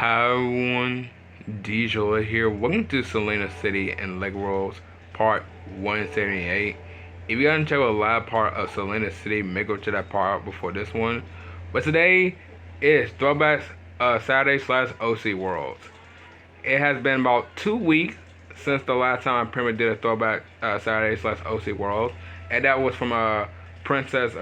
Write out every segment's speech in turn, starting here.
Hi everyone, DJ here. Welcome to Selena City and Lake Worlds Part 178. If you haven't checked out the live part of Selena City, make go to that part out before this one. But today is Throwbacks Saturday slash OC Worlds. It has been about 2 weeks since the last time I pretty much did a Throwback Saturday slash OC Worlds, and that was from Princess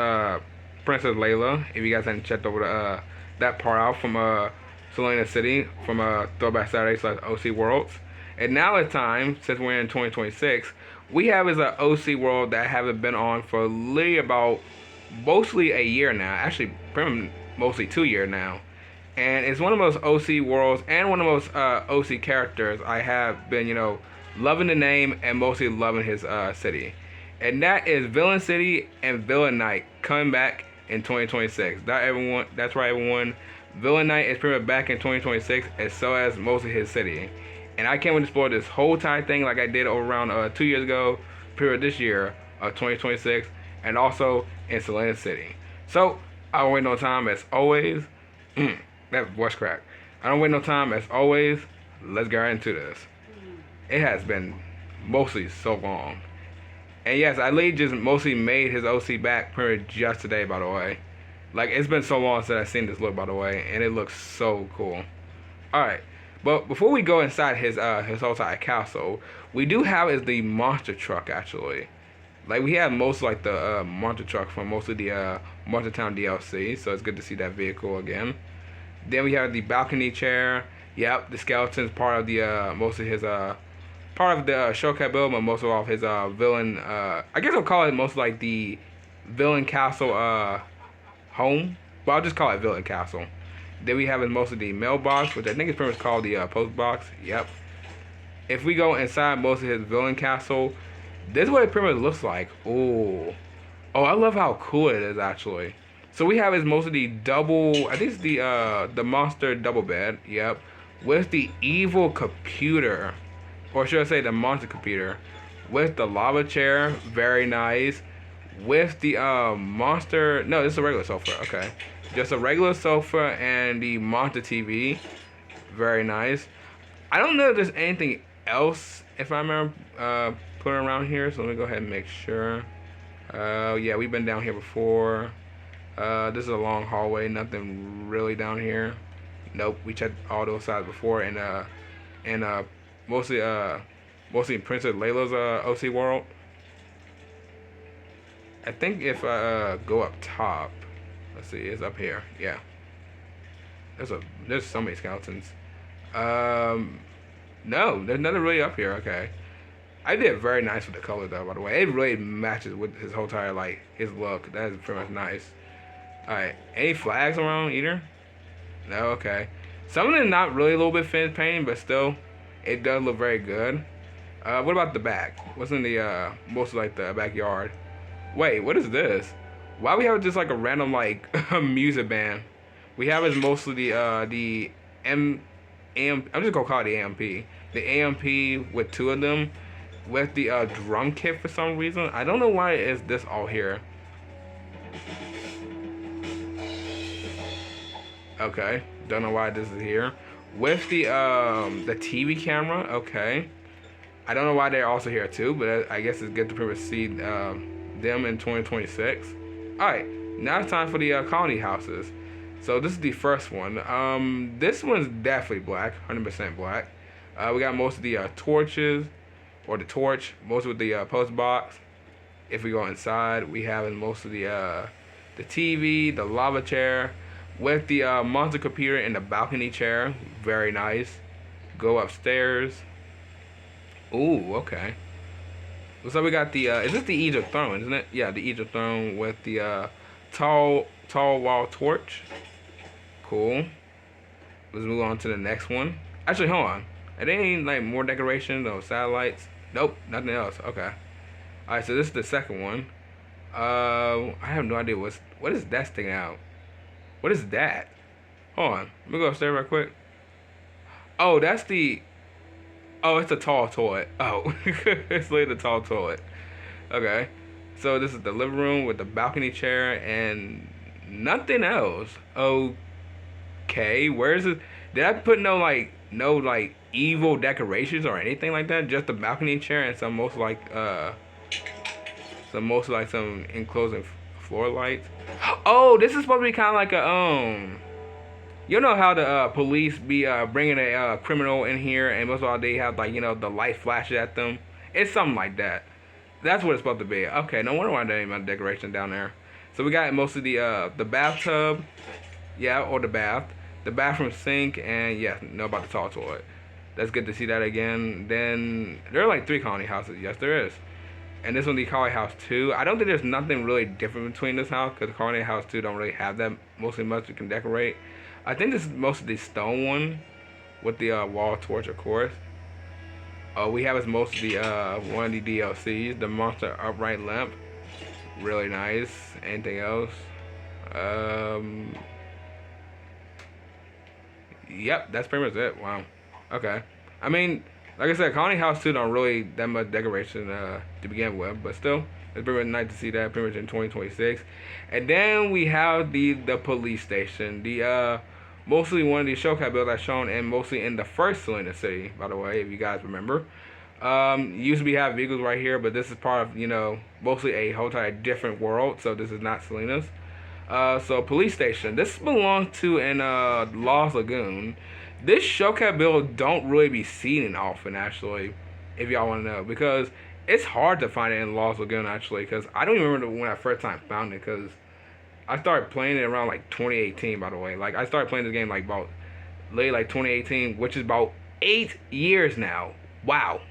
Princess Layla. If you guys haven't checked over that part out from Selena City from Throwback Saturday slash OC Worlds. And now it's time, since we're in 2026, we have is an OC World that I haven't been on for literally about mostly a year now. Actually, pretty mostly 2 years now. And it's one of the most OC worlds and one of the most OC characters I have been, loving the name and mostly loving his city. And that is Villain City and Villain Night coming back in 2026. That's right, everyone. Villain Knight is pretty much back in 2026, and so as most of his city. And I can't wait to explore this whole entire thing like I did over around 2 years ago, period this year of 2026, and also in Selena City. So, I don't wait no time as always. That voice crack. I don't wait no time as always. Let's get right into this. It has been mostly so long. And yes, I literally just mostly made his OC back pretty much just today, by the way. Like, it's been so long since I've seen this look, by the way, and it looks so cool. Alright, but before we go inside his whole side castle, we do have is the monster truck, actually. Like, we have most like the monster truck from most of the Monster Town DLC, so it's good to see that vehicle again. Then we have the balcony chair. Yep, the skeleton's part of the most of his part of the showcase build, but most of his villain. I guess I'll call it most like the villain castle home, but I'll just call it villain castle. Then we have most of the mailbox, which I think is pretty much called the post box. Yep. If we go inside most of his villain castle, this is what it pretty much looks like. Ooh. Oh, I love how cool it is actually. So we have is most of the double. I think it's the monster double bed. Yep. With the evil computer, or should I say the monster computer, with the lava chair. Very nice. With the monster. No, this is a regular sofa. Okay. Just a regular sofa and the monster TV. Very nice. I don't know if there's anything else if I remember putting around here. So let me go ahead and make sure. Yeah, we've been down here before. This is a long hallway. Nothing really down here. Nope. We checked all those sides before, and mostly Princess Layla's OC world. I think if I go up top, let's see, it's up here. Yeah. There's so many skeletons. No, there's nothing really up here. Okay. I did very nice with the color though, by the way. It really matches with his whole entire, like, his look. That is pretty much nice. Alright, any flags around either? No, okay. Some of them not really a little bit finished painting, but still, it does look very good. What about the back? What's in the, most like the backyard? Wait, what is this? Why we have just like a random, like, music band? We have is mostly the I'm just gonna call it the AMP. The AMP with two of them, with the drum kit for some reason. I don't know why it is this all here. Okay, don't know why this is here. With the TV camera, okay. I don't know why they're also here too, but I guess it's good to pretty much see them in 2026. Alright, now it's time for the colony houses. So this is the first one. This one's definitely black, 100% black. We got most of the torches, or the torch, most of the post box. If we go inside, we have most of the TV, the lava chair, with the monster computer in the balcony chair. Very nice. Go upstairs. Ooh, okay. Looks like we got the, is this the Egypt throne, isn't it? Yeah, the Egypt throne with the tall wall torch. Cool. Let's move on to the next one. Actually, hold on. Are there any, like, more decorations or satellites? Nope, nothing else. Okay. Alright, so this is the second one. I have no idea what is that sticking out? What is that? Hold on. Let me go upstairs real quick. Oh, that's the... Oh, it's a tall toilet. Oh. It's like the tall toilet. Okay. So this is the living room with the balcony chair and nothing else. Okay. Where is it? Did I put no like evil decorations or anything like that? Just the balcony chair and some enclosing floor lights. Oh, this is supposed to be kind of like a You know how the police be bringing a criminal in here, and most of all they have like the light flashes at them. It's something like that. That's what it's supposed to be. Okay, no wonder why there ain't much decoration down there. So we got most of the bathtub, yeah, or the bathroom sink, and yeah, know about the tall toilet. That's good to see that again. Then there are like 3 colony houses. Yes, there is. And this one, the colony house 2. I don't think there's nothing really different between this house because the colony house 2 don't really have that mostly much you can decorate. I think this is most of the stone one with the wall torch, of course. We have as most of the one of the DLCs, the monster upright lamp, really nice. Anything else? Um, Yep, that's pretty much it. Wow. Okay. I mean, like I said, Colony House 2 don't really that much decoration to begin with, but still, it's pretty much nice to see that pretty much in 2026. And then we have the police station. The mostly one of the showcase builds I've shown, and mostly in the first Selena City, by the way, if you guys remember. Used to be have vehicles right here, but this is part of mostly a whole entire different world. So this is not Selena's. So police station. This belongs to in Lost Lagoon. This showcase build don't really be seen often actually, if y'all want to know, because it's hard to find it in Lost Lagoon actually. Because I don't even remember when I first time found it. Because I started playing it around like 2018, by the way. Like I started playing this game like about late like 2018, which is about 8 years now. Wow.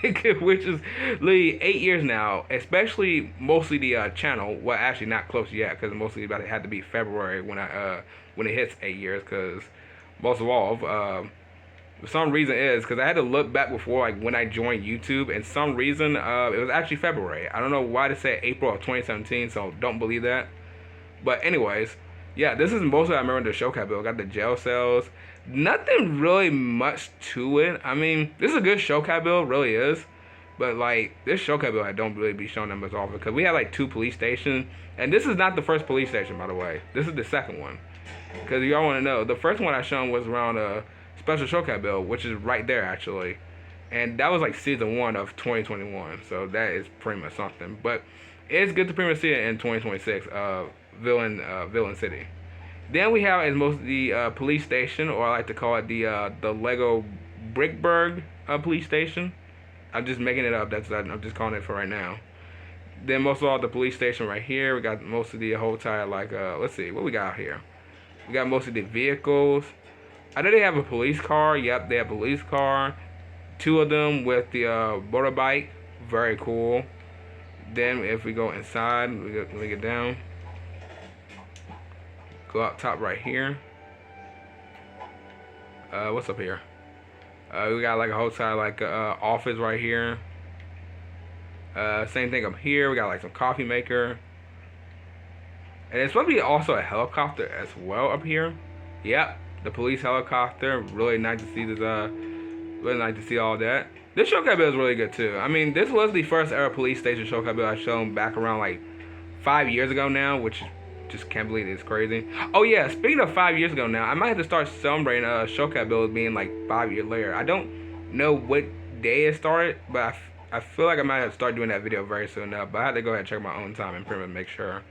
Which is literally 8 years now, especially mostly the channel. Well, actually not close yet, because mostly about it had to be February when it hits 8 years. Because most of all, for some reason is because I had to look back before like when I joined YouTube, and some reason it was actually February. I don't know why they said April of 2017, so don't believe that. But anyways, yeah, this is mostly I remember the showcase build. Got the jail cells. Nothing really much to it. I mean, this is a good showcase build, really is. But like this showcase build, I don't really be showing them as often because we have like 2 police stations, and this is not the first police station, by the way. This is the second one. Because y'all want to know, the first one I shown was around a special showcase build, which is right there actually, and that was like season 1 of 2021. So that is pretty much something. But it's good to pretty much see it in 2026. Villain City. Then we have as most of the police station, or I like to call it the Lego Brickburg police station. I'm just making it up. I'm just calling it for right now. Then most of all the police station right here. We got most of the whole entire like let's see what we got here. We got most of the vehicles. I know they have a police car. Yep, they have a police car. 2 of them with the motorbike. Very cool. Then if we go inside, we get down. Go up top right here. What's up here? We got like a hotel, like office right here. Same thing up here. We got like some coffee maker. And it's supposed to be also a helicopter as well up here. Yep, the police helicopter. Really nice to see this. Really nice to see all that. This showcase build is really good too. I mean, this was the first ever police station showcase build I shown back around like 5 years ago now, which just can't believe it's crazy. Oh yeah, speaking of 5 years ago now, I might have to start celebrating showcase build being like 5 years later. I don't know what day it started, but I feel like I might have to start doing that video very soon now. But I had to go ahead and check my own time and pretty much make sure,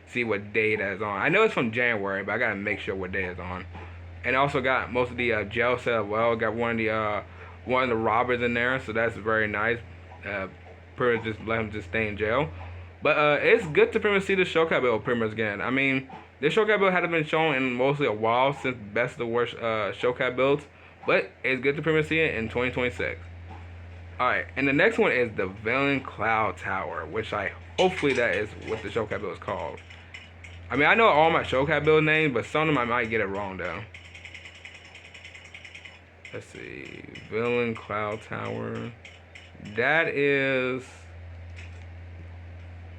see what day that is on. I know it's from January, but I gotta make sure what day it's on. And also got most of the jail cell. Well, got one of the robbers in there, so that's very nice. Pretty much just let him just stay in jail. But it's good to pretty much see the showcase build pretty much again. I mean, this showcase build hadn't been shown in mostly a while since best of the worst showcase builds. But it's good to pretty much see it in 2026. Alright, and the next one is the Villain Cloud Tower, which hopefully that is what the showcase build is called. I mean, I know all my showcase build names, but some of them I might get it wrong though. Let's see, Villain Cloud Tower. That is.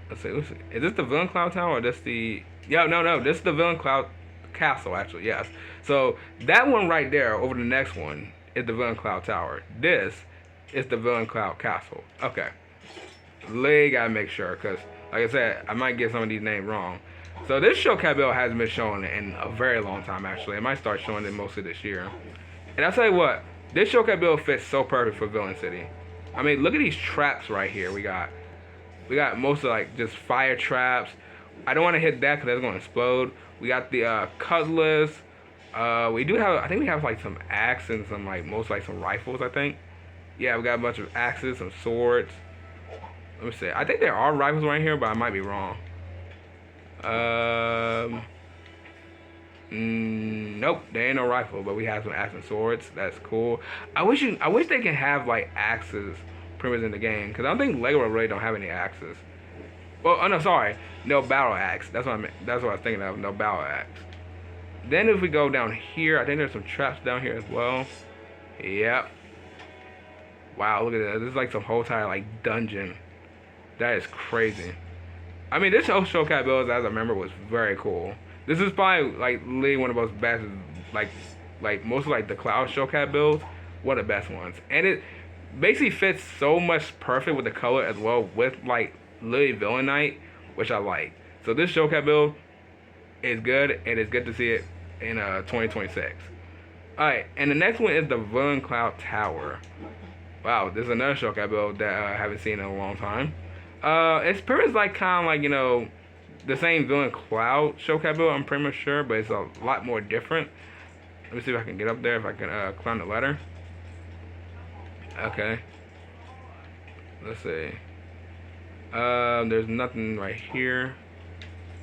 Let's see. Is this the Villain Cloud Tower or this the? Yeah, no. This is the Villain Cloud Castle, actually. Yes. So that one right there, over the next one, is the Villain Cloud Tower. This is the Villain Cloud Castle. Okay. Gotta make sure, cause like I said, I might get some of these names wrong. So this showcat build hasn't been shown in a very long time. Actually, it might start showing it mostly this year. And I'll tell you what, this showcat build fits so perfect for Villain City. I mean, look at these traps right here. We got most of like just fire traps. I don't want to hit that because that's going to explode. We got the cutlass. We do have, I think we have like some axes and some like most like some rifles. I think. Yeah, we got a bunch of axes, some swords. Let me see. I think there are rifles right here, but I might be wrong. Um, nope, there ain't no rifle, but we have some axes and swords. That's cool. I wish they can have like axes pretty much in the game, because I don't think Lego really don't have any axes. Well, oh no, sorry, no battle axe. That's what I meant. That's what I was thinking of. No battle axe. Then if we go down here, I think there's some traps down here as well. Yep. Wow, look at this. This is like some whole entire like dungeon. That is crazy. I mean, this whole showcat build, as I remember, was very cool. This is probably like literally one of the most best, like most of like the cloud showcat builds, one of the best ones. And it basically fits so much perfect with the color as well, with like literally Villain Night, which I like. So this showcat build is good, and it's good to see it in 2026. All right, and the next one is the Villain Cloud Tower. Wow, this is another showcat build that I haven't seen in a long time. It's pretty much like kind of like, you know, the same Villain Cloud showcat build, I'm pretty much sure, but it's a lot more different. Let me see if I can get up there, if I can climb the ladder. Okay. Let's see. There's nothing right here.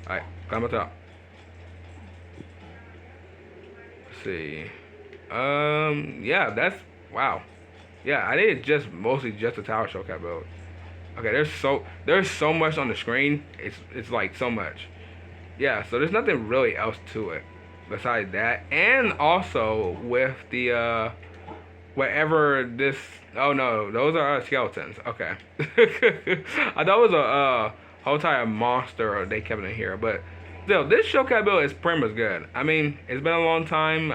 Alright, climb up top. Let's see. Yeah, that's, wow. Yeah, I did just mostly just a tower showcat build. Okay, there's so much on the screen. It's like so much. Yeah, so there's nothing really else to it besides that. And also with the whatever this, oh no, those are skeletons. Okay. I thought it was a whole entire monster they kept in here, but still, this showcat build is pretty much good. I mean, it's been a long time.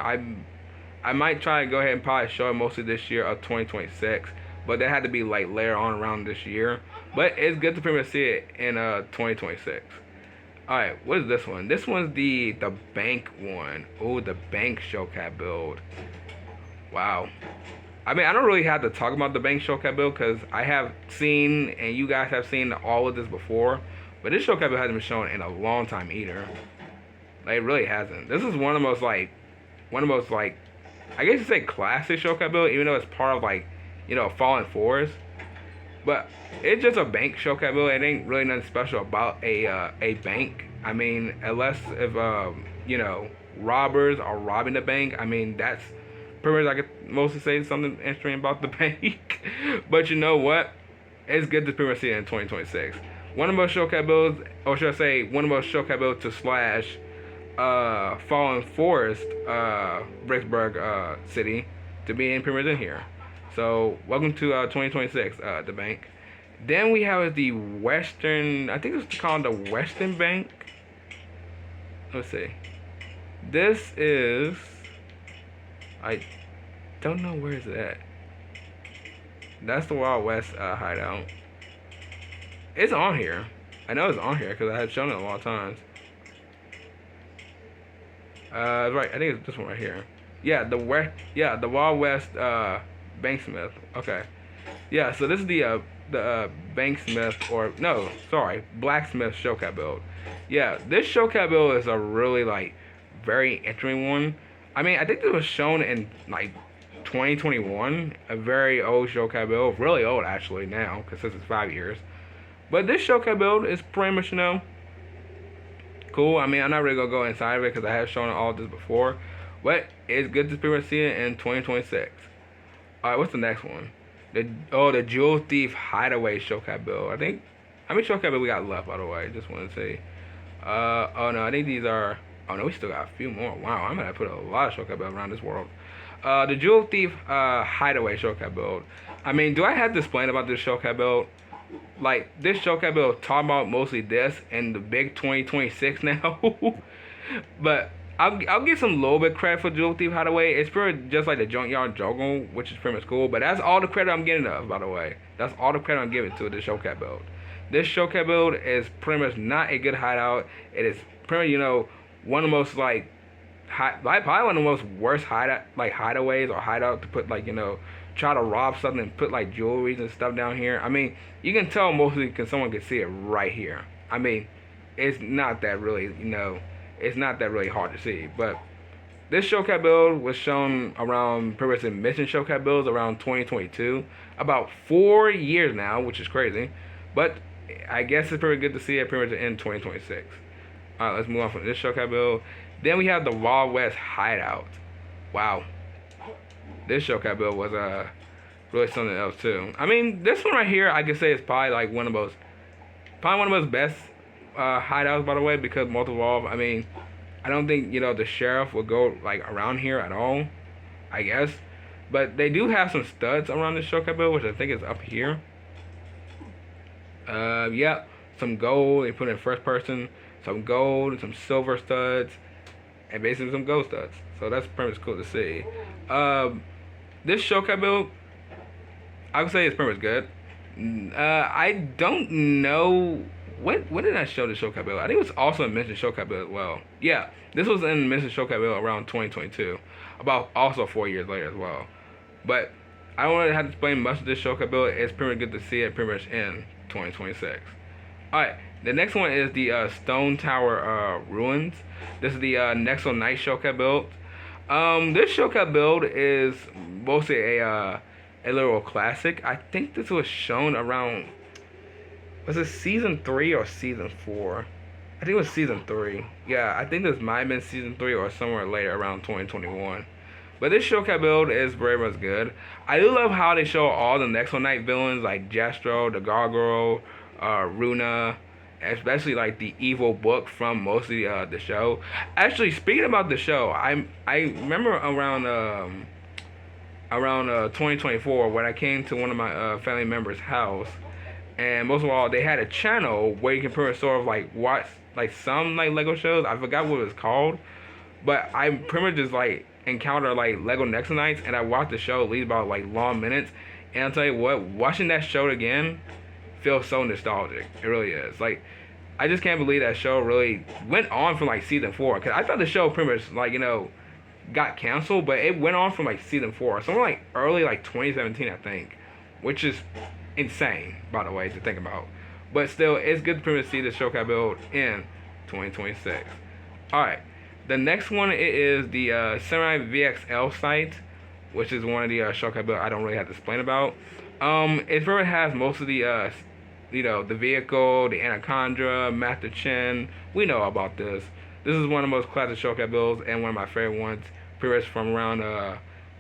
I might try to go ahead and probably show it mostly this year of 2026, but that had to be like later on around this year. But it's good to pretty much see it in 2026. Alright, what is this one? This one's the bank one. Oh, the bank showcat build. Wow. I mean, I don't really have to talk about the bank showcat build because I have seen, and you guys have seen all of this before. But this showcat build hasn't been shown in a long time either. Like, it really hasn't. This is one of the most like, I guess you say classic showcat build, even though it's part of like, you know, Fallen Forest. But it's just a bank showcat build. It ain't really nothing special about a bank. I mean, unless if you know, robbers are robbing the bank. I mean, that's pretty much I could mostly say something interesting about the bank. But you know what? It's good to pretty much see it in 2026. One of the most showcat builds, or should I say, one of the most showcat builds to slash Fallen Forest, Bricksburg City, to be in pretty much in here. So welcome to 2026, the bank. Then we have the Western, I think it's called the Western Bank. Let's see. This is, I don't know where is it at. That's the Wild West hideout. It's on here. I know it's on here because I had shown it a lot of times. Right, I think it's this one right here. Yeah, the Wild West Banksmith. Okay. Yeah, so this is the Banksmith, or no, sorry, Blacksmith showcat build. Yeah, this showcat build is a really like very interesting one. I mean, I think this was shown in like 2021, a very old showcat build, really old actually now, because this is 5 years. But this showcat build is pretty much, you know, cool. I mean, I'm not really gonna go inside of it because I have shown all this before, but it's good to pretty much see it in 2026. All right, what's the next one? The Jewel Thief Hideaway showcat build. I think, how many showcat build we got left, by the way? Just want to say. Oh no, I think these are. Oh no, we still got a few more. Wow, I'm gonna put a lot of showcat build around this world. The Jewel Thief Hideaway showcat build. I mean, do I have to explain about this showcat build? Like, this showcat build talking about mostly this and the big 2026 now. But I'll give some little bit credit for Jewel Thief Hideaway. It's pretty just like the Junkyard Jungle, which is pretty much cool. But that's all the credit I'm getting of, by the way. That's all the credit I'm giving to the showcat build. This showcase build is pretty much not a good hideout. It is pretty, one of the most like probably one of the most worst hideaways or hideout to put try to rob something and put like jewelry and stuff down here. I mean, you can tell mostly because someone can see it right here. I mean, it's not that really it's not that really hard to see. But this showcase build was shown around pretty much in mission showcase builds around 2022, about 4 years now, which is crazy. But I guess it's pretty good to see it pretty much in 2026. Alright, let's move on from this showcase build. Then we have the Wild West Hideout. Wow. This showcase build was really something else too. I mean, this one right here I could say is probably like one of those best hideouts, by the way, because multi-evolve. I mean, I don't think the sheriff will go like around here at all, I guess. But they do have some studs around this showcase build, which I think is up here. Yeah, some gold. They put in first person, some gold, some silver studs, and basically some gold studs. So that's pretty much cool to see. This showcase build, I would say it's pretty much good. I don't know when did I show the showcase build? I think it was also a Mission showcase build as well. Yeah, this was in Mission showcase build around 2022, about also 4 years later as well. But I don't really have to explain much of this showcase build. It's pretty good to see it pretty much in 2026. Alright, the next one is the Stone Tower Ruins. This is the Nexo Knight showcase build. This showcase build is mostly a little classic. I think this was shown around, was it season 3 or season 4? I think it was season 3. Yeah, I think this might have been season 3 or somewhere later around 2021. But this showcase build is very much good. I do love how they show all the Nexo Knight villains like Jestro, the Gargoyle, Runa, especially like the evil book from mostly the show. Actually, speaking about the show, I remember around 2024 when I came to one of my family members' house, and most of all they had a channel where you can pretty much sort of like watch like some like Lego shows. I forgot what it was called, but I pretty much just like encounter like Lego Nexo Knights, and I watched the show at least about like long minutes, and I'll tell you what, watching that show again feels so nostalgic. It really is. Like, I just can't believe that show really went on from like season 4, because I thought the show pretty much like got canceled, but it went on from like season 4, somewhere like early like 2017 I think, which is insane, by the way, to think about. But still, it's good to pretty much see the showcase build in 2026. Alright, the next one is the Samurai VXL site, which is one of the showcase builds I don't really have to explain about. It really has most of the the vehicle, the Anaconda, Master Chin. We know about this. This is one of the most classic showcase builds and one of my favorite ones. Pretty much from around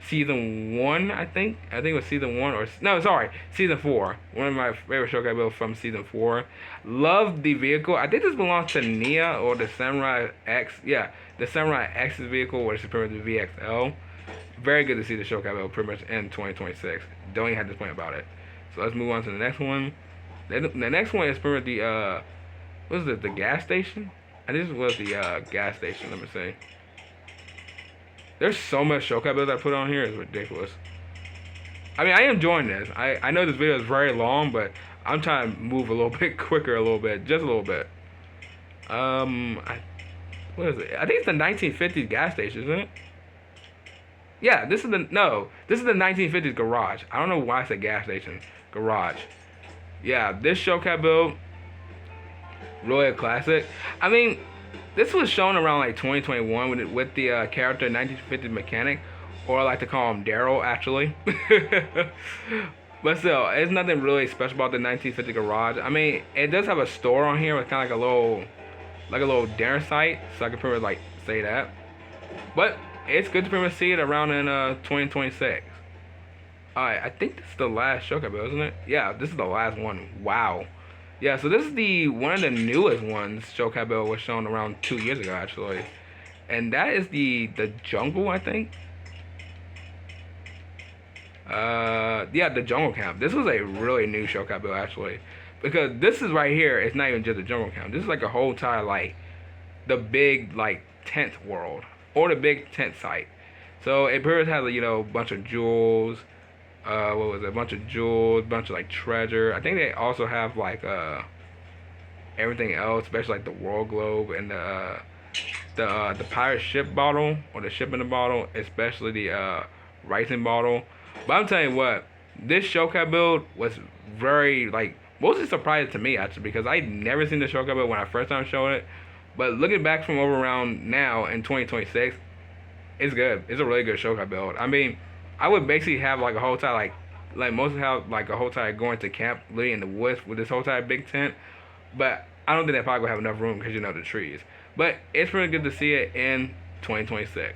season 1, I think. I think it was season 1 or no, sorry, season 4. One of my favorite showcase builds from season 4. Love the vehicle. I think this belongs to Nia or the Samurai X. Yeah, the Samurai X's vehicle, which is pretty much the VXL. Very good to see the showcase build pretty much in 2026. Don't even have to explain about it. So let's move on to the next one. The next one is pretty much the what is it? The gas station? I think this was the gas station. Let me see. There's so much showcase builds I put on here. It's ridiculous. I mean, I am enjoying this. I know this video is very long, but I'm trying to move a little bit quicker, a little bit, just a little bit. What is it? I think it's the 1950s gas station, isn't it? Yeah, this is the 1950s garage. I don't know why I said gas station. Garage. Yeah, this showcase build, really a classic. I mean, this was shown around like 2021 with the character 1950s mechanic, or I like to call him Daryl, actually. But still, it's nothing really special about the 1950 garage. I mean, it does have a store on here with kind of like a little dinner site, so I can pretty much like say that. But it's good to pretty much see it around in 2026. Alright, I think this is the last showcase build, isn't it? Yeah, this is the last one. Wow. Yeah, so this is one of the newest ones. Showcase build was shown around 2 years ago, actually. And that is the jungle, I think. Yeah, the jungle camp. This was a really new showcase build, actually. Because this is right here, it's not even just a jungle camp. This is like a whole entire, like, the big, like, tent world. Or the big tent site. So it pretty much has, a bunch of jewels. What was it? A bunch of jewels, a bunch of like treasure. I think they also have like everything else, especially like the world globe and the pirate ship bottle or the ship in the bottle, especially the rising bottle. But I'm telling you what, this Shokai build was very like mostly surprising to me actually because I never seen the Shokai build when I first time showing it. But looking back from over around now in 2026, it's good. It's a really good Shokai build. I mean, I would basically have like a whole time like most have like a whole time going to camp literally in the woods with this whole time big tent. But I don't think that probably will have enough room because you know the trees. But it's really good to see it in 2026.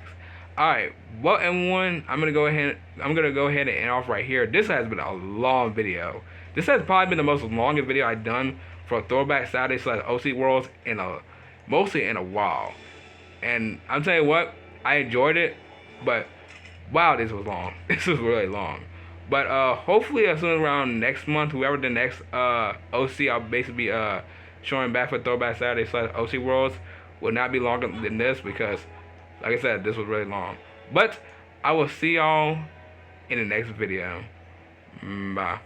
All right, well, everyone, I'm gonna go ahead and end off right here. This has been a long video. This has probably been the most longest video I've done for Throwback Saturday / OC Worlds in a mostly in a while. And I'm telling you what, I enjoyed it, but wow, this was long. This was really long. But hopefully as soon as around next month, whoever the next OC I'll basically be showing back for Throwback Saturday / OC Worlds will not be longer than this because, like I said, this was really long. But I will see y'all in the next video. Bye.